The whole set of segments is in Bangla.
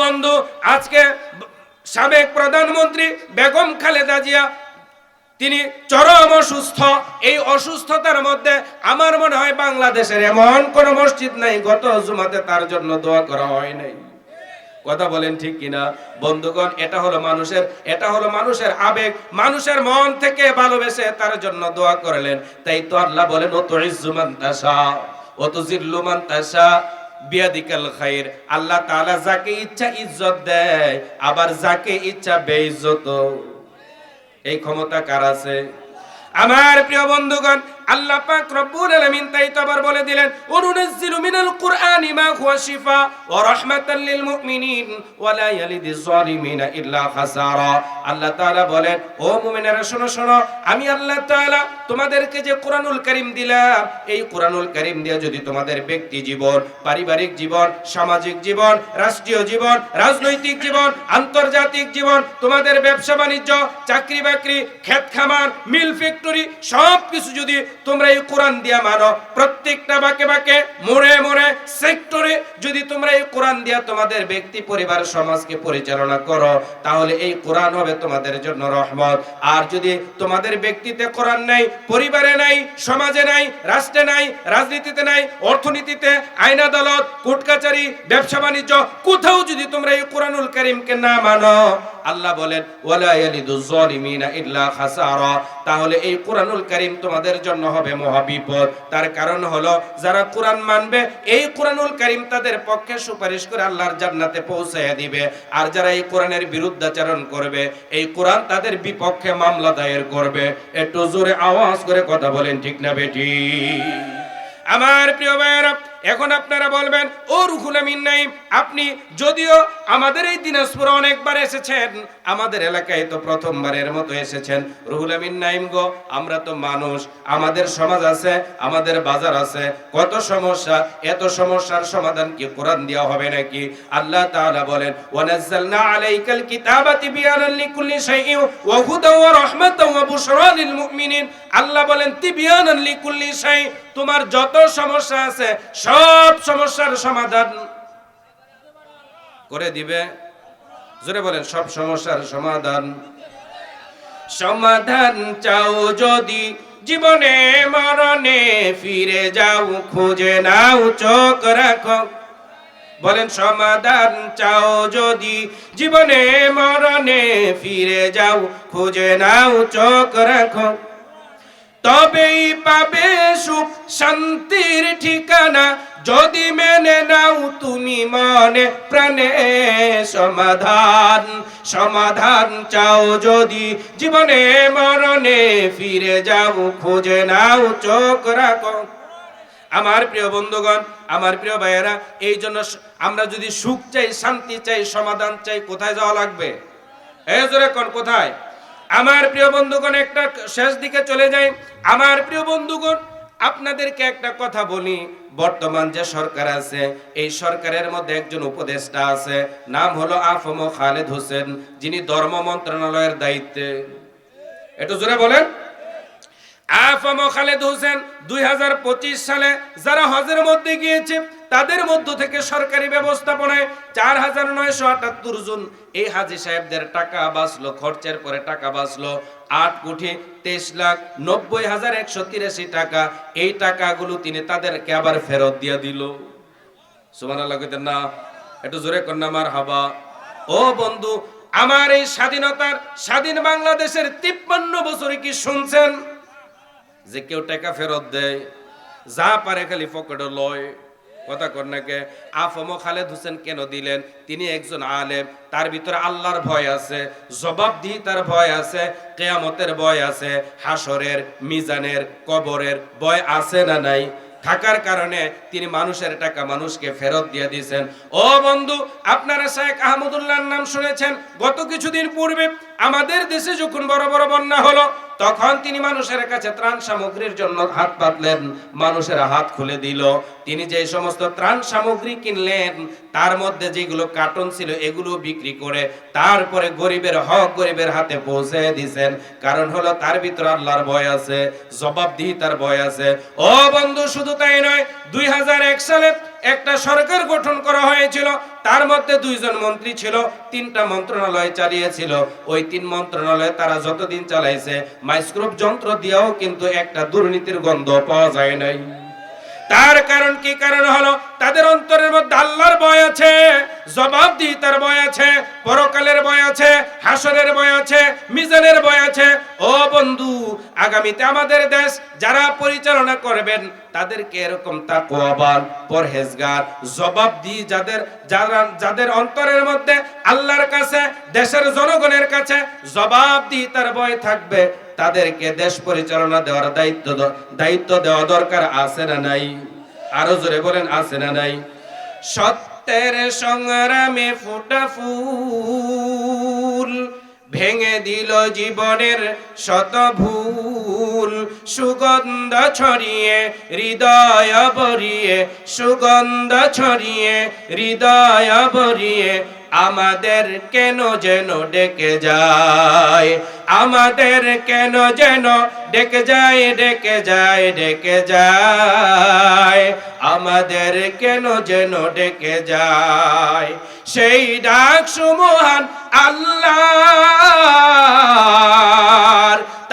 বন্ধু, আজকে সাবেক প্রধানমন্ত্রী বেগম খালেদা জিয়া তিনি চরম অসুস্থ। এই অসুস্থতার মধ্যে আমার মনে হয় বাংলাদেশের এমন কোন মসজিদ নাই গত জুমাতে তার জন্য দোয়া করা হয় নাই। কথা বলেন ঠিক কিনা বন্ধুগণ? এটা হলো মানুষের আবেগ, মানুষের মন থেকে ভালোবেসে তার জন্য দোয়া করলেন। তাই তো আল্লাহ বলেন, ও তুইজ্জু মান তাশা ওয়া তুযিল্লু মান তাশা বিয়াদিকাল খায়র। আল্লাহ তাআলা যাকে ইচ্ছা ইজ্জত দেয়, আবার যাকে ইচ্ছা বেইজ্জত। এই ক্ষমতা কার আছে? আমার প্রিয় বন্ধুগণ, আল্লাহ পাক রব্বুল আলামিন তাই তো আবার বলে দিলেন, ওয়ানুনাজ্জিলু মিনাল কুরআনি মা হুয়া শিফা ওয়া রাহমাতাল লিল মুমিনিন ওয়া লা ইয়ালিদিজ জালিমিনা ইল্লা খাসারা। আল্লাহ তাআলা বলেন, ও মুমিনেরা শোনো শোনো, আমি আল্লাহ তাআলা তোমাদেরকে যে কোরআনুল কারীম দিলাম, এই কোরআনুল কারীম দিয়ে যদি তোমাদের ব্যক্তি জীবন, পারিবারিক জীবন, সামাজিক জীবন, রাষ্ট্রীয় জীবন, রাজনৈতিক জীবন, আন্তর্জাতিক জীবন, তোমাদের ব্যবসা বাণিজ্য, চাকরি বাকরি, ক্ষেত খামার, মিল ফ্যাক্টরি, সব কিছু যদি তোমরা এই কোরআন দিয়া মানো, প্রত্যেকটা বাকে বাকে, মোড়ে মোড়ে, সেক্টরে যদি তোমরা এই কোরআন দিয়া তোমাদের ব্যক্তি, পরিবার, সমাজকে পরিচালনা করো, তাহলে এই কোরআন হবে তোমাদের জন্য রহমত। আর যদি তোমাদের ব্যক্তিতে কোরআন নাই, পরিবারে নাই, সমাজে নাই, রাষ্ট্রে নাই, রাজনীতিতে নাই, অর্থনীতিতে, আইন আদালত, কোর্ট কাচারি, ব্যবসা বাণিজ্য, কোথাও যদি তোমরা এই কোরআনুল কারীমকে না মানো, আল্লাহ বলেন, ওয়ালা ইয়ালিদুজ জালিমিনা ইল্লা খাসারা, তাহলে এই কোরআনুল কারীম তোমাদের জন্য হবে মহাবিপদ। তার কারণ হলো, যারা কোরআন মানবে, এই কোরআনুল কারীম তাদের পক্ষে সুপারিশ করে আল্লাহর জান্নাতে পৌঁছায়া দিবে। আর যারা এই কোরআনের বিরুদ্ধাচরণ করবে, এই কোরআন তাদের বিপক্ষে মামলা দায়ের করবে। একটু জোরে আওয়াজ করে কথা বলেন, ঠিক না বেটি? আমার প্রিয় ভাইয়েরা, এখন আপনারা বলবেন, ও রুহুল আমিন নাইম, আপনি যদিও আমাদের এই দিনাজপুরে অনেকবার এসেছেন, আমাদের এলাকায় তো প্রথমবারের মতো এসেছেন। রুহুল আমিন নাইম গো, আমরা তো মানুষ, আমাদের সমাজ আছে, আমাদের বাজার আছে, কত সমস্যা, এত সমস্যার সমাধান কি কোরআন দেওয়া হবে নাকি? আল্লাহ তাআলা বলেন, ওয়ানাজ্জালনা আলাইকাল কিতাবা তিবয়ানান লিকুল্লি শাইইন ওয়া হুদাও ওয়া রাহমাতাও ওয়া বুশরা লিল মুমিনিন। আল্লাহ বলেন, তিবয়ানান লিকুল্লি শাই, তোমার যত সমস্যা আছে সব সমস্যার সমাধান করে দিবে। জোরে বলেন, সব সমস্যার সমাধান। সমাধান চাও যদি জীবনে মরণে, ফিরে যাও খুঁজে নাও চোখ রাখো। বলেন, সমাধান চাও যদি জীবনে মরণে, ফিরে যাও খুঁজে নাও চোখ রাখো। তবেই পাবে সুখ শান্তির ঠিকানা, যদি মেনে নাও তুমি মনে প্রাণে সমাধান। সমাধান চাও যদি জীবনে মরণে, ফিরে যাও খুঁজে নাও চোখ রাখো। আমার প্রিয় বন্ধুগণ, আমার প্রিয় ভাইয়েরা, এই জন্য আমরা যদি সুখ চাই, শান্তি চাই, সমাধান চাই, কোথায় যাওয়া লাগবে? এই জোরে কোন কোথায়? আমার প্রিয় বন্ধুগণ, একটা শেষ দিকে চলে যাই। আমার প্রিয় বন্ধুগণ, আপনাদেরকে একটা কথা বলি, বর্তমান যে সরকার আছে, এই সরকারের মধ্যে একজন উপদেষ্টা আছে, নাম হলো আফম খালেদ হোসেন, যিনি ধর্ম মন্ত্রণালয়ের দায়িত্বে। একটু জোরে বলেন। আফম খালেদ হোসেন 2025 সালে যারা হজের মধ্যে গিয়েছে, তাদের মধ্য থেকে সরকারি ব্যবস্থাপনায় 4978 জন এই হাজী সাহেবদের টাকা বাঁচলো, খরচের পরে টাকা বাঁচলো 8,90,183 টাকা। এই টাকাগুলো তিনি তাদেরকে আবার ফেরত দিয়ে দিল। সুবহানাল্লাহ কইতেন না? একটু জোরে কর না মারহাবা। ও বন্ধু, আমার এই স্বাধীন বাংলাদেশের 53 বছরে কি শুনছেন যে কেউ টাকা ফেরত দেয়? যা পারে খালি পকেটে লয়। কথা কর নাকে। আফম খালেদ হোসেন কেন দিলেন? তিনি একজন আলেম, তার ভিতরে আল্লাহর ভয় আছে, জবাবদিহিতার ভয় আছে, কিয়ামতের ভয় আছে, হাসরের, মিজানের, কবরের ভয় আছে না নাই? থাকার কারণে তিনি মানুষের টাকা মানুষকে ফেরত দিয়ে দিয়েছেন। ও বন্ধু, আপনারা শেখ আহমদুল্লাহর নাম শুনেছেন। গত কিছুদিন পূর্বে আমাদের দেশে যখন বড় বড় বন্যা হলো, তখন তিনি মানুষের কাছে ত্রাণ সামগ্রীর জন্য হাত পাতলেন, মানুষের হাত খুলে দিল। তিনি যে সমস্ত ত্রাণ সামগ্রী কিনলেন, তার মধ্যে যেগুলো কার্টন ছিল, এগুলো বিক্রি করে তারপরে গরিবের হক গরিবের হাতে পৌঁছে দিয়েছেন। কারণ হলো তার ভিতরে আল্লাহর ভয় আছে, জবাবদিহিতার ভয় আছে। ও বন্ধু, শুধু তাই নয়, 2001 সালে একটা সরকার গঠন করা হয়েছিল, তার মধ্যে 2 জন মন্ত্রী ছিল, 3টা মন্ত্রণালয় চালিয়েছিল। ওই 3 মন্ত্রণালয় তারা যতদিন চালাইছে মাইক্রোস্কোপ যন্ত্র দিয়েও কিন্তু একটা দুর্নীতির গন্ধ পাওয়া যায় নাই। তার কারণ কি? কারণ হলো তাদের অন্তরের মধ্যে আল্লাহর ভয় আছে, জবাবদিহিতার ভয় আছে, পরকালের ভয় আছে, হাসরের ভয় আছে, মিজানের ভয় আছে। ও বন্ধু, আগামীতে আমাদের দেশ যারা পরিচালনা করবেন তাদেরকে এরকম তাকওয়াবান, পরহেজগার, জবাবদিহি যাদের অন্তরের মধ্যে আল্লাহর কাছে, দেশের জনগণের কাছে জবাবদিহিতার ভয় থাকবে, তাদেরকে দেশ পরিচালনা দেওয়ার দায়িত্ব দেওয়া দরকার আছে না নাই? আরো জোরে বলেন, আছে না নাই? সত্যের সংগ্রামে ফোটা ফুল ভেঙে দিল জীবনের শত ভুল, সুগন্ধ ছড়িয়ে হৃদয় ভরিয়ে, সুগন্ধ ছড়িয়ে হৃদয় ভরিয়ে আমাদের কেন যেন ডেকে যায়, আমাদের কেন যেন ডেকে যায়, ডেকে যায়, ডেকে যায়, আমাদের কেন যেন ডেকে যায়। সেই ডাক সুমহান আল্লাহর,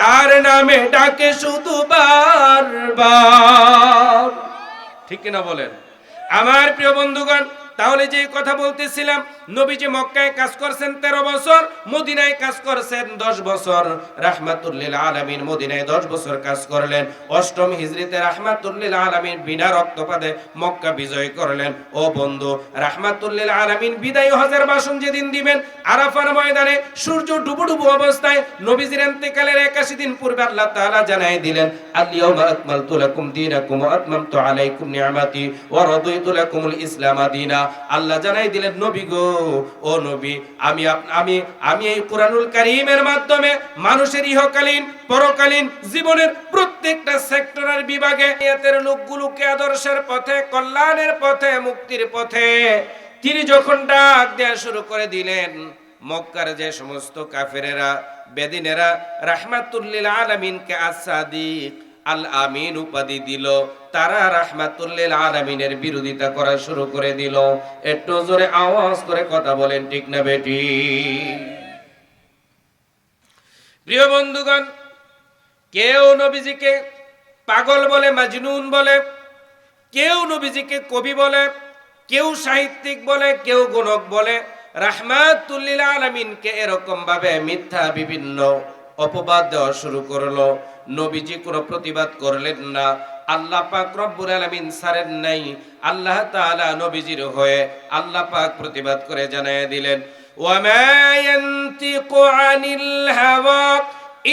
তার নামে ডাকে শুধু বারবার। ঠিক কিনা বলেন আমার প্রিয় বন্ধুগণ? তাহলে যে কথা বলতেছিলাম, নবীজি মক্কায় কাজ করছেন 13 বছর, মদিনায় কাজ করছেন 10 বছর। রাহমাতুল লিল আলামিন মদিনায় 10 বছর কাজ করলেন। 8ম হিজরিতে রাহমাতুল লিল আলামিন বিনা রক্তপাতে মক্কা বিজয় করলেন। ও বন্ধু, রাহমাতুল লিল আলামিন বিদায় হজের ভাষণ যেদিন দিবেন, আরাফার ময়দানে সূর্য ডুবু ডুবু অবস্থায় নবীজির ইন্তেকালের 81 দিন পূর্বে আল্লাহ তাআলা জানাই দিলেন, আল-ইয়াউমা আকমালতু লাকুম দীনাকুম ওয়া আতমামতু আলাইকুম নি'মাতি ওয়া রাদিতু লাকুমুল ইসলাম দীনা। আল্লাহ জানাই দিলেন, নবী গো, ও নবী, আমি এই কুরআনুল কারীমের মাধ্যমে মানুষের ইহকালীন পরকালীন জীবনের প্রত্যেকটা সেক্টরের বিভাগে নিয়তের লোকগুলোকে আদর্শের পথে, কল্যাণের পথে, মুক্তির পথে তিনি যখন ডাক দেয়া শুরু করে দিলেন, মক্কার যে সমস্ত কাফেরেরা, বেদিনেরা রাহমাতুল লিল আলামিনকে আস-সাদিক, আল আমিন উপাধি দিল, তারা রাহমাতুল লিল আলামিনের বিরোধিতা করা শুরু করে দিল। একটু জোরে আওয়াজ করে কথা বলেন, ঠিক না বেটি? প্রিয় বন্ধুগণ, কেউ নবীজিকে পাগল বলে, মাজনুন বলে, কেউ নবীজিকে কবি বলে, কেউ সাহিত্যিক বলে, কেউ গণক বলে। রাহমাতুল লিল আলামিনকে এরকম ভাবে মিথ্যা বিভিন্ন অপবাদ দেওয়া শুরু করলো। নবীজি কোনো প্রতিবাদ করলেন না। আল্লাহ পাক রব্বুল আলামিন ছাড়েন নাই। আল্লাহ তাআলা নবীজির হয়ে আল্লাহ পাক প্রতিবাদ করে জানায় দিলেন, ওয়া মা ইয়ানতিকু আনিল হাওয়া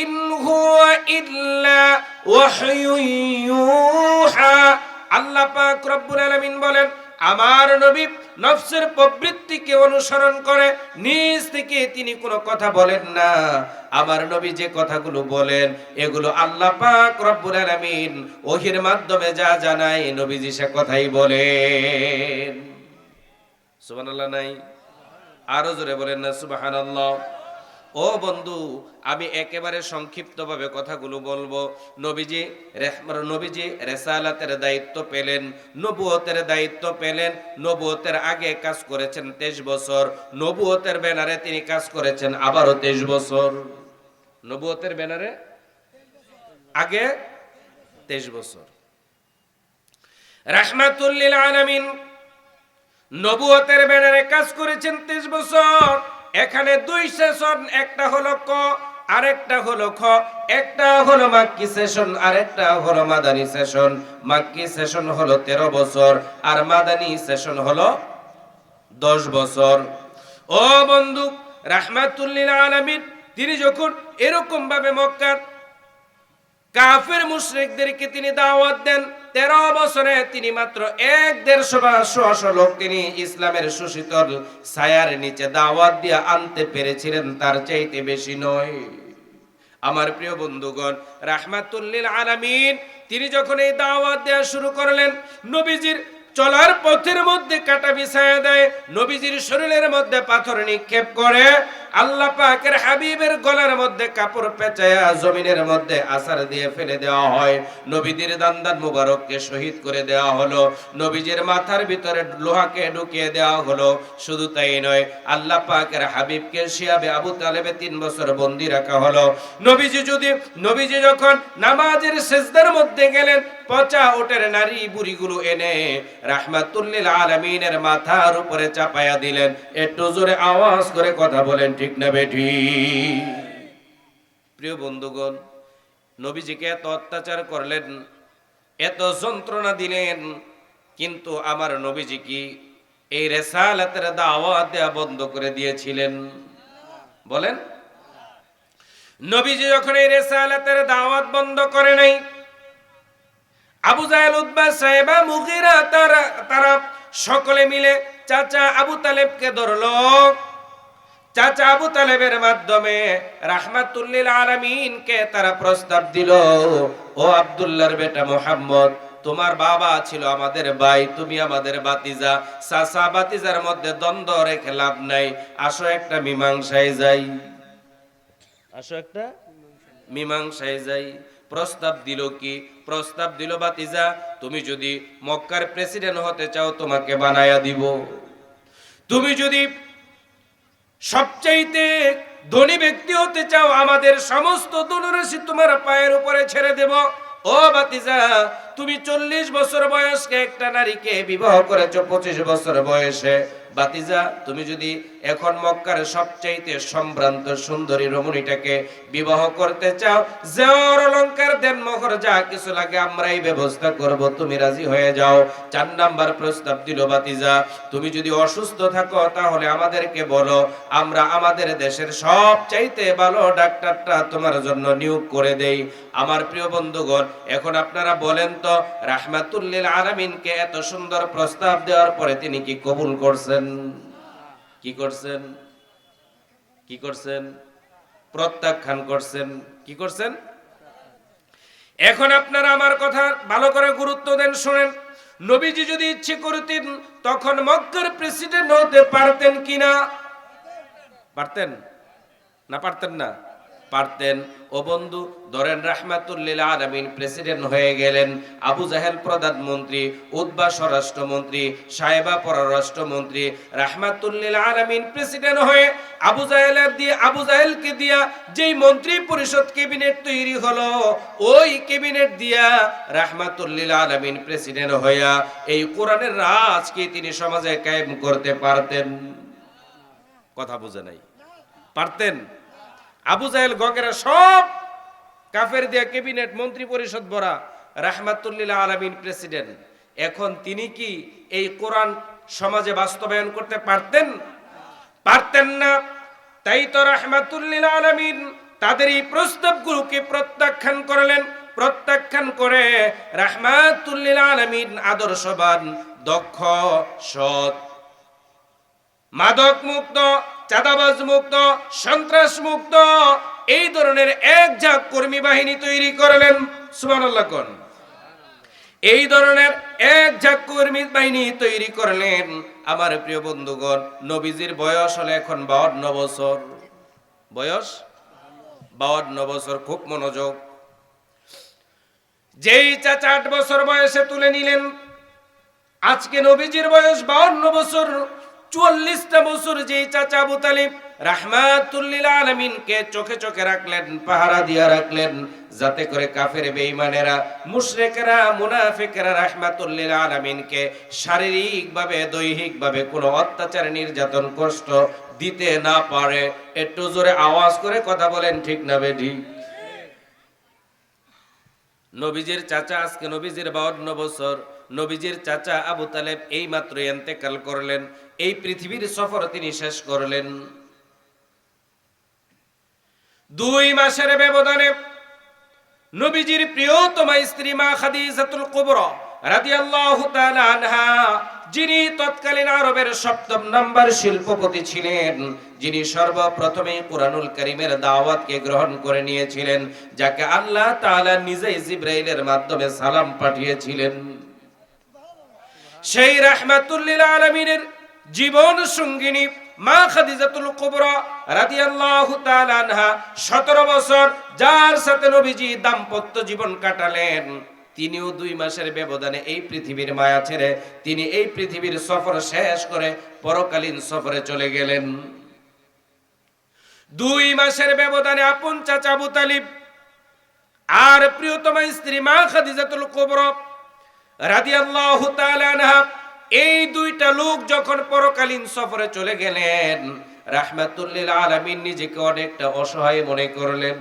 ইন হুয়া ইল্লা ওয়াহয়ুন ইউহা। আল্লাহ পাক রব্বুল আলামিন বলেন, আমার নবী নফসের প্রবৃত্তিকে অনুসরণ করে নিজ থেকে তিনি কোনো কথা বলেন না। আমার নবী যে কথাগুলো বলেন, এগুলো আল্লাহ পাক রব্বুল আলামিন ওহীর মাধ্যমে যা জানায়, নবীজি সে কথাই বলেন। সুবহানাল্লাহ নাই? আরো জোরে বলেন না সুবহানাল্লাহ। ও বন্ধু, আমি একেবারে সংক্ষিপ্তভাবে কথাগুলো বলবো। নবীজি রিসালাতের দায়িত্ব পেলেন, নবুয়তের দায়িত্ব পেলেন। নবুয়তের আগে কাজ করেছেন 23 বছর, নবুয়তের ব্যানারে তিনি কাজ করেছেন আবারও 23 বছর। নবুয়তের ব্যানারে আগে 23 বছর। রাহমাতুল লিল আলামিন নবুয়তের ব্যানারে কাজ করেছেন 23 বছর। এখানে 2 সেশন, একটা হলো ক, আরেকটা হলো খ। একটা হলো মাক্কি সেশন, আরেকটা হলো মাদানী সেশন। মাক্কি সেশন হলো 13 বছর, আর মাদানী সেশন হলো 10 বছর। ও বন্ধু, রাহমাতুল লিল আলামিন তিনি যখন এরকম ভাবে মক্কার কাফের মুশরিকদেরকে তিনি দাওয়াত দেন, 13 বছরে তিনি মাত্র 150 লোক তিনি ইসলামের সুশীতল ছায়ার নিচে দাওয়াত দিয়ে আনতে পেরেছিলেন, তার চাইতে বেশি নয়। আমার প্রিয় বন্ধুগণ, রাহমাতুল লিল আলামিন তিনি যখন এই দাওয়াত দেওয়া শুরু করলেন, নবীজির চলার পথের মধ্যে কাটা বিছায়া দেয়, নবীজির শরীরের মধ্যে পাথর নিক্ষেপ করে। আল্লাহ পাকের হাবিবের গলার মধ্যে কাপড় পেঁচায়া জমিনের মধ্যে আছাড় দিয়ে ফেলে দেওয়া হয়। নবীদের দান্দান মুবারককে শহীদ করে দেওয়া হলো, নবীজির মাথার ভিতরে লোহাকে ঢুকিয়ে দেওয়া হলো। শুধু তাই নয়, আল্লাহ পাকের হাবিবকে শিয়াবে আবু তালেবে 3 বছর বন্দী রাখা হলো। নবীজি যখন নামাজের সিজদার মধ্যে গেলেন, পচা ওটের নারী বুড়িগুলো এনে রাহমাতুল লিল আলামিনের মাথার উপরে চাপায়া দিলেন। একটু জোরে আওয়াজ করে কথা বলেন, ঠিক না বেঠিক? প্রিয় বন্ধুগণ, নবীজিকে এত অত্যাচার করলেন, এত যন্ত্রণা দিলেন, কিন্তু আমার নবীজি কি এই রিসালাতের দাওয়াত দেয়া বন্ধ করে দিয়েছিলেন? বলেন। নবীজি যখন এই রিসালাতের দাওয়াত বন্ধ করে নাই, আবু জাহেল, উতবা, সাইবা, মুগীরা তারা সকলে মিলে চাচা আবু তালেবকে ধরলো। চাচা আবু তালেবের মাধ্যমে রাহমাতুল লিল আলামিনকে তারা প্রস্তাব দিল, ও আব্দুল্লাহর বেটা মুহাম্মদ, তোমার বাবা ছিল আমাদের ভাই, তুমি আমাদের ভাতিজা। চাচা ভাতিজার মধ্যে দ্বন্দ্ব রেখে লাভ নাই, আসো একটা মীমাংসায় যাই, আসো একটা মীমাংসায় যাই। প্রস্তাব দিল কি? প্রস্তাব দিল, ভাতিজা, তুমি যদি মক্কার প্রেসিডেন্ট হতে চাও তোমাকে বানায়া দিব। তুমি যদি সবচাইতে ধনী ব্যক্তি হতে চাও, আমাদের সমস্ত ধনরাশি তোমার পায়ের উপরে ছেড়ে দেব। ও ভাতিজা, তুমি 40 বছর বয়সকে একটা নারীকে বিবাহ করেছো 25 বছর বয়সে। ভাতিজা, তুমি যদি এখন মক্কার সবচাইতে সম্ভ্রান্ত সুন্দরী রমণীটাকে বিবাহ করতে চাও, জেওর অলংকার দেন মোহর যা কিছু লাগে আমরাই ব্যবস্থা করব, তুমি রাজি হয়ে যাও। 4 নাম্বার প্রস্তাব দিল, ভাতিজা, তুমি যদি অসুস্থ থাকো তাহলে আমাদেরকে বলো, আমরা আমাদের দেশের সবচাইতে ভালো ডাক্তারটা তোমার জন্য নিয়োগ করে দেই। আমার প্রিয় বন্ধুগণ, এখন আপনারা বলেন তো, রাহমাতুল লিল আলামিনকে এত সুন্দর প্রস্তাব দেওয়ার পরে তিনি কি কবুল করছেন? কি করছেন? কি করছেন? প্রত্যাখ্যান করছেন। কি করছেন? এখন আপনারা আমার কথা ভালো করে গুরুত্ব দেন, শুনেন। নবীজি যদি ইচ্ছে করতেন তখন মক্কার প্রেসিডেন্ট হতে পারতেন কিনা? পারতেন না? পারতেন না? পারতেন। ও বন্ধু, ধরেন রাহমাতুল লিল আলামিন প্রেসিডেন্ট হয়ে গেলেন, আবু জাহেল প্রধানমন্ত্রী, উতবা স্বরাষ্ট্রমন্ত্রী, সাইবা পররাষ্ট্রমন্ত্রী। রাহমাতুল লিল আলামিন প্রেসিডেন্ট হয়ে আবু জাহেলকে দিয়া যেই মন্ত্রী পরিষদ ক্যাবিনেট তৈরি হলো, ওই ক্যাবিনেট দিয়া রাহমাতুল লিল আলামিন প্রেসিডেন্ট হইয়া এই কোরআনের রাজকে তিনি সমাজে কায়েম করতে পারতেন? কথা বুঝে নাই? পারতেন? আবু জাহেল গগেরা সব কাফের দিয়া ক্যাবিনেট মন্ত্রী পরিষদ ভরা, রাহমাতুল লিল আলামিন প্রেসিডেন্ট। এখন তিনি কি এই কোরআন সমাজে বাস্তবায়ন করতে পারতেন? পারতেন না। তাই তো রাহমাতুল লিল আলামিন তাদের এই প্রস্তাবগুলোকে প্রত্যাখ্যান করলেন। প্রত্যাখ্যান করে রাহমাতুল লিল আলামিন আদর্শবান, দক্ষ, সৎ, মাদক মুক্ত, চাঁদাবাজ মুক্ত, সন্ত্রাস মুক্ত এই ধরনের এক ঝাঁক কর্মী বাহিনী তৈরি করলেন। সুবহানাল্লাহ কোন? এই ধরনের এক ঝাঁক কর্মী বাহিনী তৈরি করলেন। আমার প্রিয় বন্ধুগণ, নবীজির বয়স হলো এখন 52 বছর। বয়স 52 বছর। খুব মনোযোগ। যেই চাচা 8 বছর বয়সে তুলে নিলেন, আজকে নবীজির বয়স 52 বছর। 44টা বছর যেই চাচা আবু তালিব রাহমাতুল লিল আলামিনকে চোখে চোখে রাখলেন, পাহারা দিয়া রাখলেন, যাতে করে কাফের বেঈমানেরা, মুশরিকরা, মুনাফিকরা রাহমাতুল লিল আলামিনকে শারীরিকভাবে, দৈহিকভাবে কোনো অত্যাচার, নির্যাতন, কষ্ট দিতে না পারে। একটু জোরে আওয়াজ করে কথা বলেন, ঠিক না বেঠিক? নবীজির চাচা, আজকে নবীজির 52 বছর। নবীজির চাচা আবু তালেব এই মাত্র ইন্তেকাল করলেন, এই পৃথিবীর সফর তিনি শেষ করলেন। 2 মাসের ব্যবধানে নবীজির প্রিয়তমা স্ত্রী মা খাদিজাতুল কুবরা রাদিয়াল্লাহু তাআলা আনহা, যিনি তৎকালীন আরবের 7ম নাম্বার শিল্পপতি ছিলেন, যিনি সর্বপ্রথমে কুরআনুল কারীমের দাওয়াতকে গ্রহণ করে নিয়েছিলেন, যাকে আল্লাহ তাআলা নিজেই জিবরাইলের মাধ্যমে সালাম পাঠিয়েছিলেন, সেই রাহমাতুল লিল আলামিনের জীবন সঙ্গিনী মা খাদিজাতুল কুবরা রাদিয়াল্লাহু তাআলা আনহা 17 বছর যার সাথে নবীজি দাম্পত্য জীবন কাটালেন, তিনিও 2 মাসের ব্যবধানে এই পৃথিবীর মায়া ছেড়ে তিনি এই পৃথিবীর সফর শেষ করে পরকালীন সফরে চলে গেলেন। 2 মাসের ব্যবধানে আপন চাচা আবু তালিব আর প্রিয়তমা স্ত্রী মা খাদিজাতুল কুবরা রাদিয়াল্লাহু তাআলা আনহা এই 2টা লোক যখন পরকালীন সফরে চলে গেলেন, রাহমাতুল লিল আলামিন নিজেকে অনেকটা অসহায় মনে করলেন,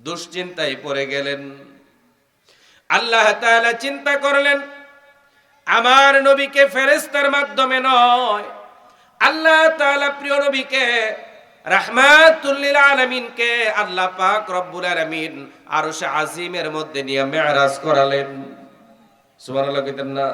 দুশ্চিন্তায় পড়ে গেলেন। আল্লাহ তাআলা চিন্তা করলেন, আমার নবীকে ফেরেশতার মাধ্যমে নয়, আল্লাহ তাআলা প্রিয় নবীকে রাহমাতুল লিল আলামিনকে আল্লাহ পাক রব্বুল আলামিন আরশে আজিমের মধ্যে নিয়ে মেরাজ করালেন। সুবহানাল্লাহ কইতেন না?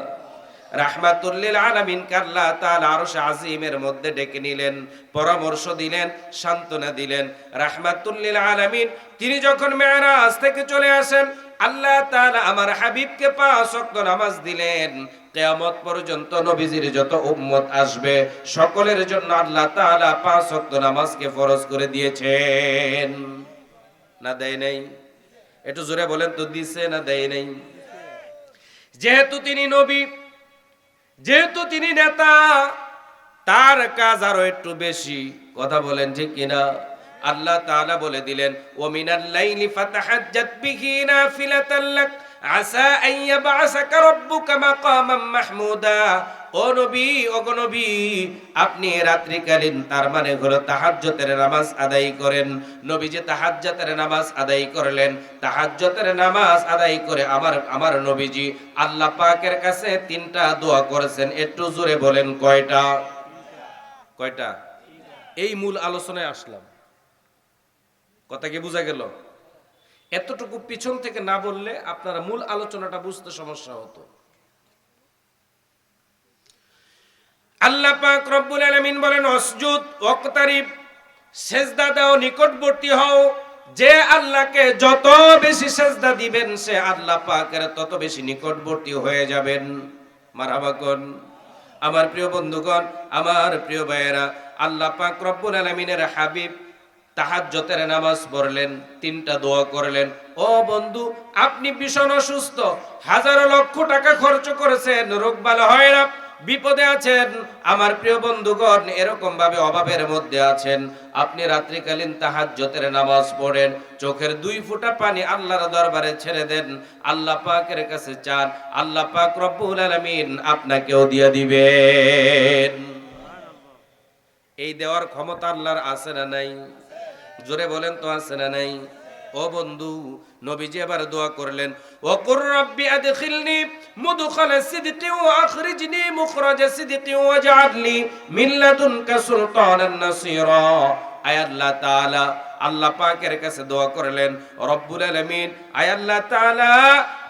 রাহমাতুল লিল আলামিনকে আল্লাহ তাআলা আরশে আজিমের মধ্যে ডেকে নিলেন, পরামর্শ দিলেন, সান্ত্বনা দিলেন। রাহমাতুল লিল আলামিন তিনি যখন মেরাজ থেকে চলে আসেন, আল্লাহ তাআলা আমার হাবিবকে 5 ওয়াক্ত নামাজ দিলেন। কিয়ামত পর্যন্ত নবীজির যত উম্মত আসবে সকলের জন্য আল্লাহ তাআলা 5 ওয়াক্ত নামাজকে ফরজ করে দিয়েছেন। না দেয় নাই? একটু জোরে বলেন তো, দিছে না দেয় নাই? যেহেতু তিনি নবী, যেহেতু তিনি নেতা, তার কাজ আরো একটু বেশি। কথা বলেন ঠিক কিনা? আল্লাহ তাআলা বলে দিলেন, ওয়া মিনাল লাইলি ফাতাহাজ্জাত বিহি নাফিলাতাল লাক আসা আন ইয়াবআসাকা রাব্বুকা মাকামান মাহমুদা। ও নবী, ও গো নবী, আপনি রাত্রিকালীন তার মানে হলো তাহাজ্জুদের নামাজ আদায় করেন। নবী যে তাহাজ্জুদের নামাজ আদায় করলেন, তাহাজ্জুদের নামাজ আদায় করে আমার নবীজি আল্লাহ পাকের কাছে 3টা দোয়া করেছেন। একটু জোরে বলেন, কয়টা? কয়টা? এই মূল আলোচনায় আসলাম। কথা কি বোঝা গেল? এতটুকু পিছন থেকে না বললে আপনারা মূল আলোচনাটা বুঝতে সমস্যা হতো। আল্লাহ পাক রব্বুল আলামিন বলেন, অসজুদ ওয়াকতারিব, সেজদা দাও, নিকটবর্তী হও। যে আল্লাহকে যত বেশি সেজদা দিবেন সে আল্লাহ পাকের তত বেশি নিকটবর্তী হয়ে যাবেন। মারহাবা কোন? আমার প্রিয় বন্ধুগণ, আমার প্রিয় ভাইয়েরা, আল্লাহ পাক রব্বুল আলামিনের হাবিব তাহাজ্জুদের নামাজ পড়লেন, 3টা দোয়া করলেন। ও বন্ধু, আপনি ভীষণ অসুস্থ, হাজার লক্ষ টাকা খরচ করেছেন, রোগ ভালো হয় না, বিপদে আছেন। আমার প্রিয় বন্ধুগণ, এরকম ভাবে অভাবের মধ্যে আছেন, আপনি রাত্রিকালীন তাহাজ্জুদের নামাজ পড়েন, চোখের 2 ফোঁটা পানি আল্লাহর দরবারে ছেড়ে দেন, আল্লাহ পাকের কাছে চান, আল্লাহ পাক রব্বুল আলামিন আপনাকেও দিয়ে দিবেন। এই দেওয়ার ক্ষমতা আল্লাহর আছে না নাই? জোরে বলেন তো, আছে না নাই? ও বন্ধু, নবীজি আবার দোয়া করলেন, ওয়াকুর রাব্বি আদখিলনি মুদখালা সিদকি ওয়া আখরিজনি মুখরাজা সিদকি ওয়াজআলনি মিন লাদুনকা সুলতানান নাসীরা। আয় আল্লাহ তাআলা, আল্লাহ পাকের কাছে দোয়া করলেন, রব্বুল আলামিন, আয় আল্লাহ তাআলা,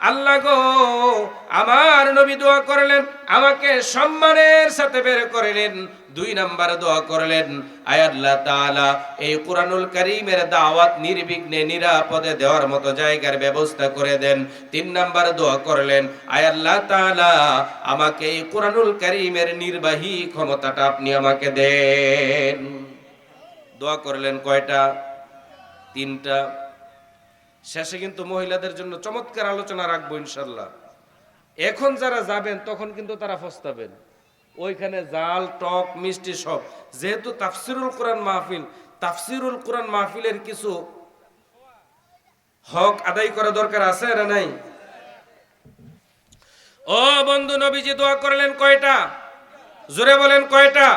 আল্লাহ গো, আমার নবী দোয়া করলেন আমাকে সম্মানের সাথে বের করে নেন। 2 নাম্বার দোয়া করলেন, আয় আল্লাহ তাআলা, এই কুরআনুল কারীমের দাওয়াত নির্বিঘ্নে নিরাপদে দেওয়ার মতো জায়গার ব্যবস্থা করে দেন। 3 নাম্বার দোয়া করলেন, আয় আল্লাহ তাআলা, আমাকে এই কুরআনুল কারীমের নির্বাহী ক্ষমতাটা আপনি আমাকে দেন। দোয়া করলেন কয়টা? 3টা। শেষে কিন্তু মহিলাদের জন্য চমৎকার আলোচনা রাখবো ইনশাআল্লাহ। এখন যারা যাবেন তখন কিন্তু তারা পস্তাবেন। ওইখানে জাল, টক, মিষ্টি সব। যেহেতু তাফসিরুল কোরআন মাহফিল, তাফসিরুল কোরআন মাহফিলের কিছু হক আদায় করা দরকার আছে না নাই? ও বন্ধু, নবীজি দোয়া করলেন কয়টা? জোরে বলেন, কয়টা?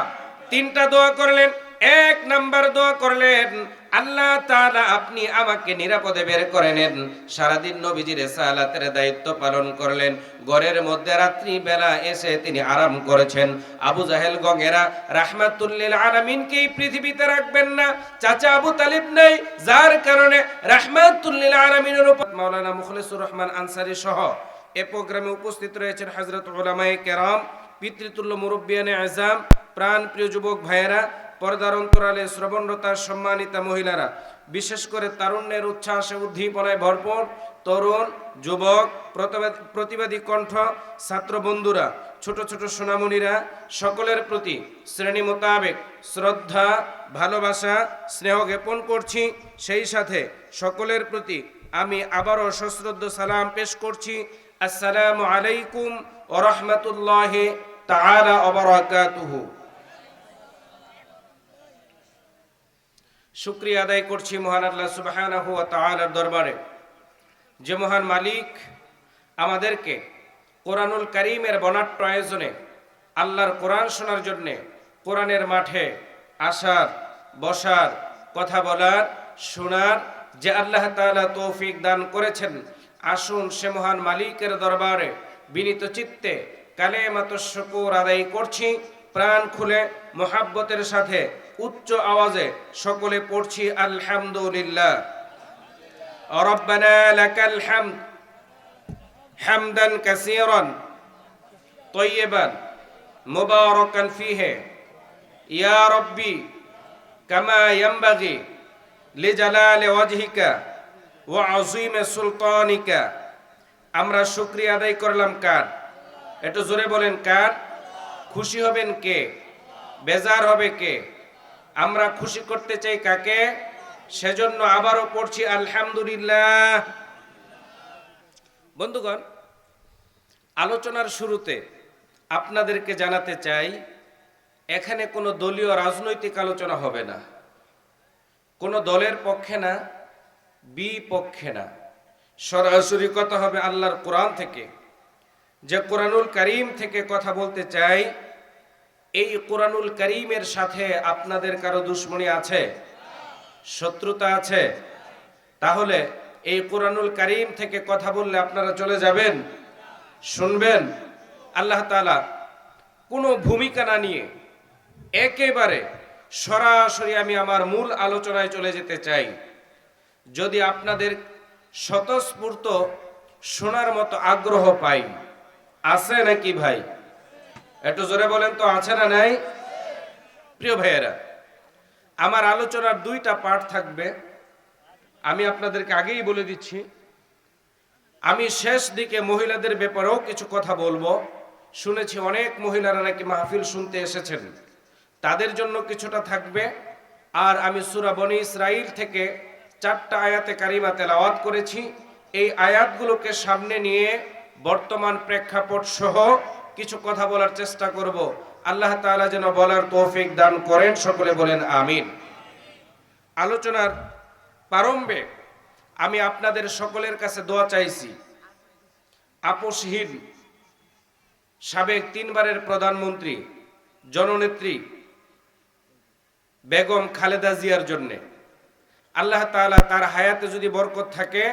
3টা দোয়া করলেন। 1 নাম্বার দোয়া করলেন, আল্লাহ তাআলা, আপনি আমাকে নিরাপদে বের করে নেন। সারাদিন নবীজি রিসালাতের দায়িত্ব পালন করলেন। ঘরের মধ্যে রাত্রি বেলা এসে তিনি আরাম করেছেন। আবু জাহেল গঙ্গেরা রাহমাতুল লিল আলামিনকে এই পৃথিবীতে রাখবেন না, চাচা আবু তালিব নাই, যার কারণে রাহমাতুল লিল আলামিনের উপর মাওলানা মুখলিসুর রহমান আনসারী সহ এই প্রোগ্রামে উপস্থিত রয়েছেন হযরত উলামায়ে কেরাম, পিতৃতুল্য মুরব্বিয়ানে আযম, প্রাণ প্রিয় যুবক ভাইয়েরা, পর্দার অন্তরালে শ্রবণরতা সম্মানিতা মহিলারা, বিশেষ করে তারুণ্যের উচ্ছ্বাসে উদ্দীপনায় ভরপুর তরুণ, যুবক, প্রতিবাদী কণ্ঠ, ছাত্র বন্ধুরা, ছোট ছোট সোনামণিরা, সকলের প্রতি শ্রেণী মোতাবেক শ্রদ্ধা, ভালোবাসা, স্নেহ জ্ঞাপন করছি। সেই সাথে সকলের প্রতি আমি আবারও সশ্রদ্ধ সালাম পেশ করছি। আসসালামু আলাইকুম ওয়া রাহমাতুল্লাহি তাআলা ওয়া বারাকাতুহু। শুকরিয়া আদায় করছি মহান আল্লাহ সুবহানাহু ওয়া তাআলার দরবারে, যে মহান মালিক আমাদেরকে কোরআনুল কারীমের বনাট্য আয়োজনে আল্লাহর কোরআন শোনার জন্যে কোরআনের মাঠে আসার, বসার, কথা বলার, শোনার যে আল্লাহ তাআলা তৌফিক দান করেছেন। আসুন সে মহান মালিকের দরবারে বিনীত চিত্তে কালেমাতুশ শুকর আদায় করছি। প্রাণ খুলে মোহাব্বতের সাথে উচ্চ আওয়াজে সকলে পড়ছি আলহামদুলিল্লাহ। রব্বানা লাকাল হামদ হামদান কাসীরান তাইয়িবান মুবারাকান ফীহি ইয়া রাব্বি কামা ইয়ানবাগি লিজালালি ওয়াজহিকা ওয়া আযীমি সুলতানিকা। আমরা শুকরিয়া আদায় করলাম কার? একটু জোরে বলেন কার? খুশি হবেন কে? বেজার হবে কে? আমরা খুশি করতে চাই কাকে? সেজন্য আবারও পড়ছি আলহামদুলিল্লাহ। বন্ধুগণ, আলোচনার শুরুতে আপনাদেরকে জানাতে চাই, এখানে কোনো দলীয় রাজনৈতিক আলোচনা হবে না, কোনো দলের পক্ষে না, বিপক্ষে না। সরাসরি কথা হবে আল্লাহর কোরআন থেকে। যে কোরআনুল কারীম থেকে কথা বলতে চাই, এই কোরআনুল কারীমের সাথে আপনাদের কারো দুশ্মনী আছে? শত্রুতা আছে? তাহলে এই কোরআনুল কারীম থেকে কথা বললে আপনারা চলে যাবেন? শুনবেন? আল্লাহ তাআলা কোনো ভূমিকা না নিয়ে একেবারে সরাসরি আমি আমার মূল আলোচনায় চলে যেতে চাই। যদি আপনাদের স্বতঃস্ফূর্ত শোনার মতো আগ্রহ পাই, আছে নাকি ভাই? একটু জোরে বলেন তো, আছে না নাই? প্রিয় ভাইয়েরা, আমার আলোচনার দুইটা পার্ট থাকবে। আমি আপনাদেরকে আগেই বলে দিচ্ছি, আমি শেষ দিকে মহিলাদের ব্যাপারেও কিছু কথা বলবো। শুনেছি অনেক মহিলারা নাকি মাহফিল শুনতে এসেছেন, তাদের জন্য কিছুটা থাকবে। আর আমি সূরা বনী ইসরাইল থেকে 4টা আয়াতে কারিমা তেলাওয়াত করেছি। এই আয়াতগুলোকে সামনে নিয়ে বর্তমান প্রেক্ষাপট সহ কিছু কথা বলার চেষ্টা করব। আল্লাহ তাআলা যেন বলার তৌফিক দান করেন, সকলে বলেন আমিন। আলোচনার প্রারম্ভে আমি আপনাদের সকলের কাছে দোয়া চাইছি। আপসহীন সাবেক 3 বারের প্রধানমন্ত্রী জননেত্রী বেগম খালেদা জিয়ার জন্যে আল্লাহ তাআলা তার হায়াতে যদি বরকত থাকে,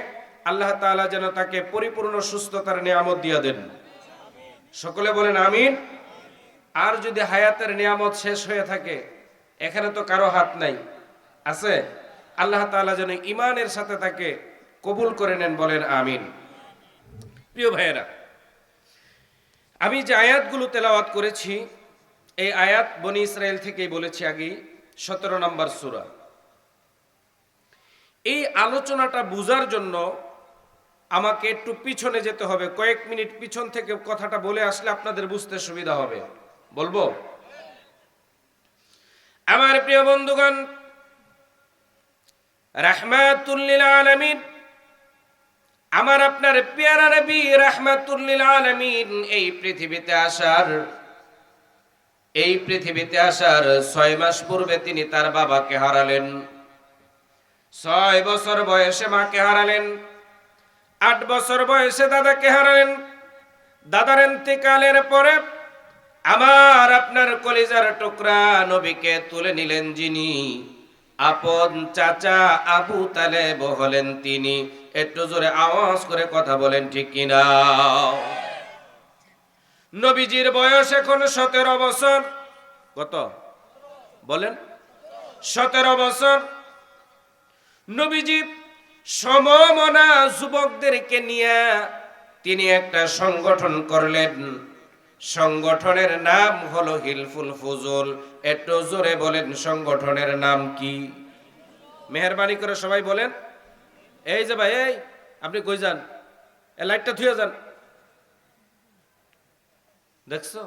আল্লাহ তাআলা যেন তাকে পরিপূর্ণ সুস্থতার নিয়ামত দিয়ে দেন, সকলে বলেন আমিন। আর যদি হায়াতের নিয়ামত শেষ হয়ে থাকে, এখানে তো কারো হাত নাই, আছে? আল্লাহ তাআলা যেন ঈমানের সাথে তাকে কবুল করে নেন, বলেন আমিন। প্রিয় ভাইয়েরা, আমি যে আয়াতগুলো তেলাওয়াত করেছি, এই আয়াত বনী ইসরাইল থেকেই বলেছি আগেই, 17 নম্বর সূরা। এই আলোচনাটা বুঝার জন্য আমাকে একটু পিছনে যেতে হবে, কয়েক মিনিট পিছন থেকে কথাটা বলে আসলে আপনাদের বুঝতে সুবিধা হবে। বলবো? আমার প্রিয় বন্ধুগণ, রাহমাতুল লিল আলামিন, আমার আপনার পেয়ারা নবী রাহমাতুল লিল আলামিন এই পৃথিবীতে আসার 6 মাস পূর্বে তিনি তার বাবাকে হারালেন। 6 বছর বয়সে মাকে হারালেন, 8 বছর বয়সে দাদাকে হারালেন। দাদার ইন্তেকালের পরে আমার আপনার কলিজার টুকরা নবীকে তুলে নিলেন যিনি, আপন চাচা আবু তালেব হলেন তিনি। একটু জোরে আওয়াজ করে কথা বলেন, ঠিক কিনা? নবীজির বয়স এখন 17 বছর। কত বলেন? 17 বছর। নবীজি সমমনা যুবকদেরকে নিয়ে তিনি একটা সংগঠন করলেন। সংগঠনের নাম হলো হিলফুল ফুজুল। একটু জোরে বলেন সংগঠনের নাম কি? মেহেরবানি করে সবাই বলেন। এই যে ভাই, এই আপনি কই যান? এ লাইটটা থুয়ে যান। দেখছো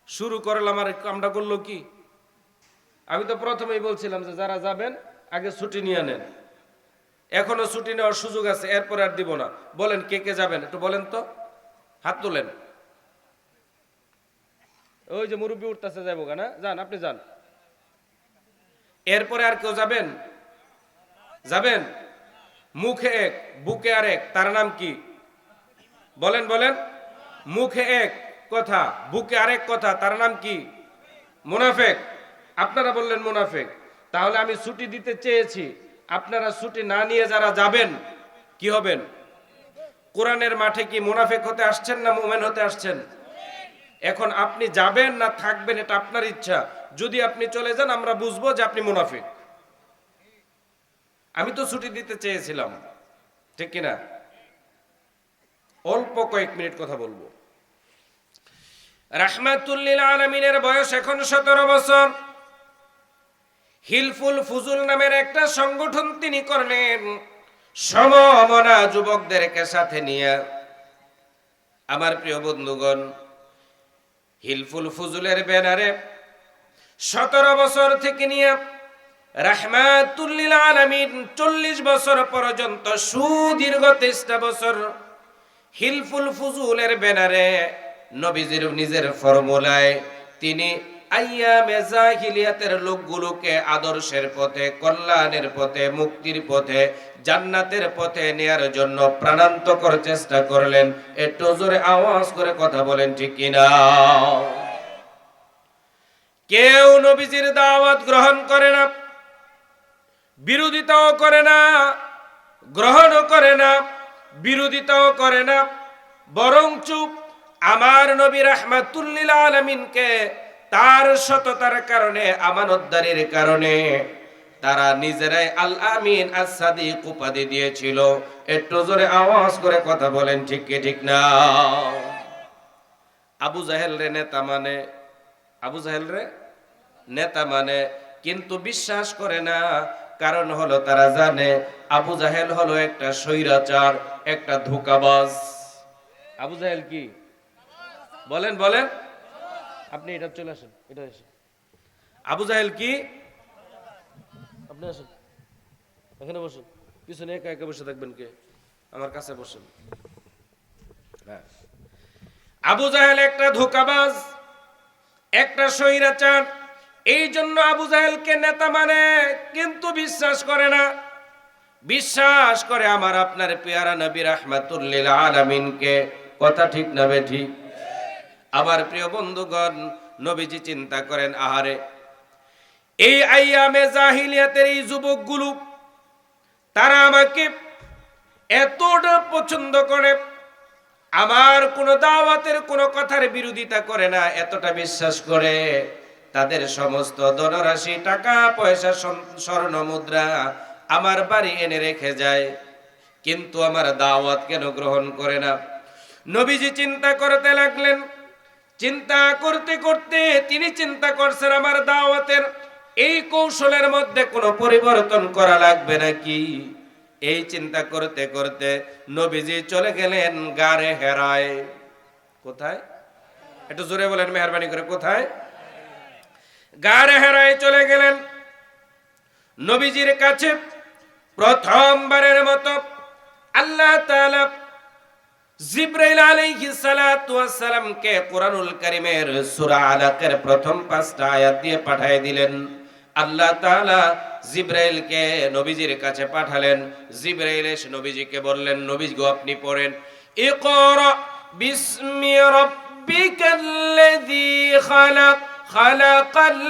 শুরু করলাম আর কামটা করলো কি? আমি তো প্রথমেই বলছিলাম যে যারা যাবেন আগে ছুটি নিয়ে নেন। এখনো ছুটি নেওয়ার সুযোগ আছে, এরপর আর দিব না। বলেন কে কে যাবেন একটু বলেন তো, হাত তোলেন। ওই যে মুরব্বী উঠতেছে, যাবো না? যান, আপনি যান। এরপরে আর কেউ যাবেন? যাবেন? মুখে এক বুকে আর এক, তার নাম কি? বলেন বলেন। মুখে এক কথা, বুকে আরেক কথা, তার নাম কি? মুনাফেক। আপনারা বললেন মুনাফেক। তাহলে আমি ছুটি দিতে চেয়েছি, আপনারা ছুটি না নিয়ে যারা যাবেন কি হবেন? কোরআনের মাঠে কি মুনাফেক হতে আসছেন না মুমিন হতে আসছেন? এখন আপনি যাবেন না থাকবেন এটা আপনার ইচ্ছা। যদি আপনি চলে যান আমরা বুঝবো যে আপনি মুনাফিক। আমি তো ছুটি দিতে চেয়েছিলাম, ঠিক কিনা? অল্প কয়েক মিনিট কথা বলবো। রাহমাতুল লিল আলামিনের বয়স এখন 17 বছর। হিলফুল ফুজুল নামের একটা সংগঠন তিনি করলেন সমমনা যুবকদেরকে সাথে নিয়ে। আমার প্রিয় বন্ধুগণ, হিলফুল ফুজুলের ব্যানারে 17 বছর থেকে নিয়ে রাহমাতুল লিল আলামিন 40 বছর পর্যন্ত সুদীর্ঘ 23টা বছর হিলফুল ফুজুলের ব্যানারে নবীজির নিজের ফর্মুলায় তিনি আইয়ামে জাহিলিয়াতের লোকগুলোকে আদর্শের পথে, কল্যাণের পথে, মুক্তির পথে, জান্নাতের পথে নেয়ার জন্য প্রাণান্তকর চেষ্টা করলেন। একটু জোরে আওয়াজ করে কথা বলেন ঠিক কিনা? কেউ নবীজির দাওয়াত গ্রহণ করে না, বিরোধিতাও করে না, গ্রহণও করে না, বিরোধিতাও করে না, বরং চুপ। আমার নবী রাহমাতুল লিল আলামিনকে তার সততার কারণে, আমানতদারির কারণে তারা নিজেরাই আল আমিন আস-সাদিক উপাধি দিয়েছিল। একটু জোরে আওয়াজ করে কথা বলেন ঠিক কি ঠিক না? আবু জাহেল রে নেতা মানে, আবু জাহেল রে নেতা মানে, কিন্তু বিশ্বাস করে না। কারণ হলো তারা জানে আবু জাহেল হলো একটা স্বৈরাচার, একটা ধোঁকাবাজ। আবু জাহেল কি? বলেন বলেন। আপনি এটা চলে আসেন, এটা আসেন। আবু জাহেল কি? আপনি আসেন, এখানে বসুন। পিছনে একা একা বসে থাকবেন কে? আমার কাছে বসেন। হ্যাঁ, আবু জাহেল একটা ধোঁকাবাজ, একটা স্বৈরাচার। এই জন্য আবু জাহেলকে নেতা মানে, কিন্তু বিশ্বাস করে না। বিশ্বাস করে আমার আপনার পেয়ারা নবী রাহমাতুল লিল আলামিনকে। কথা ঠিক না বেঠিক? আমার প্রিয় বন্ধুগণ, নবীজি চিন্তা করেন, আহারে এই আইয়ামে জাহিলিয়াতের এই যুবকগুলো তারা আমাকে এতটা পছন্দ করে, আমার কোনো দাওয়াতের কোনো কথার বিরোধিতা করে না, এতটা বিশ্বাস করে, তাদের সমস্ত ধনরাশি, টাকা পয়সা, স্বর্ণ মুদ্রা আমার বাড়ি এনে রেখে যায়, কিন্তু আমার দাওয়াত কেন গ্রহণ করে না? নবীজি চিন্তা করতে লাগলেন। চিন্তা করতে করতে তিনি চিন্তা করছেন আমার দাওয়াতের এই কৌশলের মধ্যে কোনো পরিবর্তন করা লাগবে নাকি। এই চিন্তা করতে করতে নবীজি চলে গেলেন গারে হেরায়। কোথায়? একটু জোরে বলেন মেহেরবানি করে, কোথায়? গারে হেরায় চলে গেলেন। নবীজির কাছে প্রথমবারের মতো আল্লাহ তাআলা জিবরাইল আলাইহিস সালাতু ওয়াস সালামকে কুরআনুল কারীমের সূরা আলাকের প্রথম 5টা আয়াত দিয়ে পাঠিয়ে দিলেন। আল্লাহ তাআলা জিবরাইলকে নবীজির কাছে পাঠালেন। জিবরাইল এসে নবীজিকে বললেন, নবী গো আপনি পড়েন, ইকরা বিসমি রাব্বিকাল্লাযী খালাক খালাকাল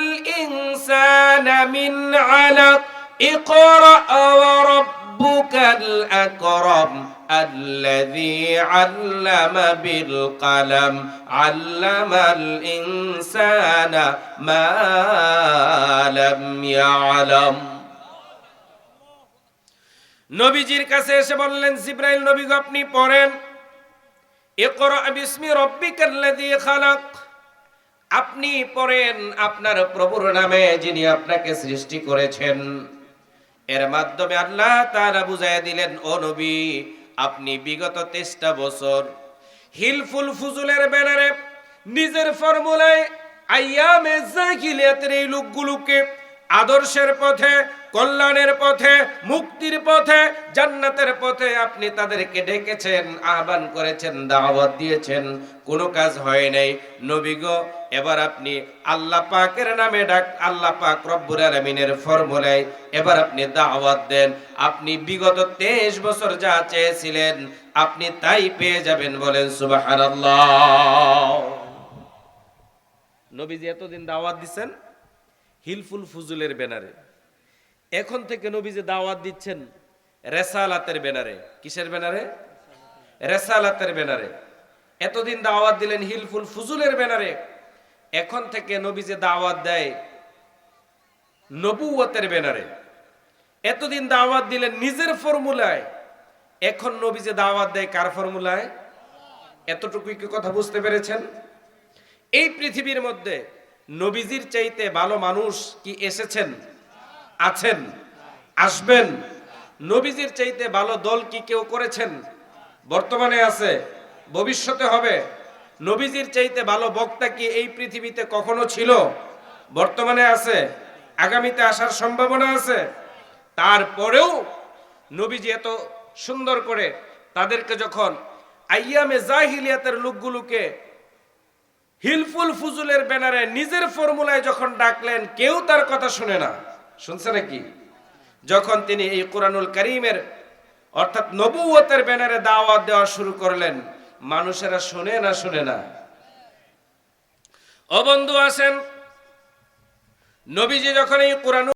ইনসানা মিন আলাক ইকরা ওয়া রাব্বুকাল আকরাম الذي علم بالقلم علم الإنسان ما لم يعلم। নবীজির কাছে এসে বললেন, জিবরাইল নবী গো আপনি পড়েন, ইকরা বিসমি রাব্বিকাল্লাযী খালাক, আপনি পড়েন আপনার প্রভুর নামে যিনি আপনাকে সৃষ্টি করেছেন। এর মাধ্যমে আল্লাহ তাআলা বুঝাইয়া দিলেন, ও নবী, আপনি বিগত 23টা বছর হিলফুল ফুজুলের ব্যানারে নিজের ফর্মুলায় আইয়ামে জাহিলিয়াতের এই লোকগুলোকে আদর্শের পথে, কল্যাণের পথে, মুক্তির পথে, জান্নাতের পথে আপনি তাদেরকে ডেকেছেন, আহ্বান করেছেন, দাওয়াত দিয়েছেন, কোনো কাজ হয় নাই। নবী গো, এবার আপনি আল্লাহ পাকের নামে ডাক, আল্লাহ পাক রব্বুল আলামিনের ফর্মুলায় এবার আপনি দাওয়াত দেন। আপনি বিগত 23 বছর যা চেয়েছিলেন আপনি তাই পেয়ে যাবেন। বলেন সুবহানাল্লাহ। নবীজি এতদিন দাওয়াত দিচ্ছেন হিলফুল ফুজুলের ব্যানারে, এখন থেকে নবীজি দাওয়াত দিচ্ছেন রেসালাতের ব্যানারে। কিসের ব্যানারে? রেসালাতের ব্যানারে। এতদিন দাওয়াত দিলেন হিলফুল ফুজুলের ব্যানারে, এখন থেকে নবীজি দাওয়াত দেয় নবুয়তের ব্যানারে। এতদিন দাওয়াত দিলেন নিজের ফর্মুলায়, এখন নবীজি দাওয়াত দেয় কার ফর্মুলায়? এতটুকুই কি কথা বুঝতে পেরেছেন? এই পৃথিবীর মধ্যে নবীজির চাইতে ভালো মানুষ কি এসেছেন, আছেন, আসবেন? নবীজির চাইতে ভালো দল কি কেউ করেছেন? বর্তমানে আছে, ভবিষ্যতে হবে। নবীজির চাইতে ভালো বক্তা কি এই পৃথিবীতে কখনো ছিল? বর্তমানে আছে, আগামীতে আসার সম্ভাবনা আছে। তারপরেও নবীজি এত সুন্দর করে তাদেরকে যখন আইয়ামে জাহিলিয়াতের লোকগুলোকে হিলফুল ফুজুলের ব্যানারে নিজের ফর্মুলায় যখন ডাকলেন, কেউ তার কথা শুনে না। শুনছে নাকি? যখন তিনি এই কোরআনুল কারীমের অর্থাৎ নবুয়তের ব্যানারে দাওয়াত দেওয়া শুরু করলেন, মানুষেরা শুনে না? শুনে না? ও বন্ধু আসেন, নবীজি যখন এই কোরআন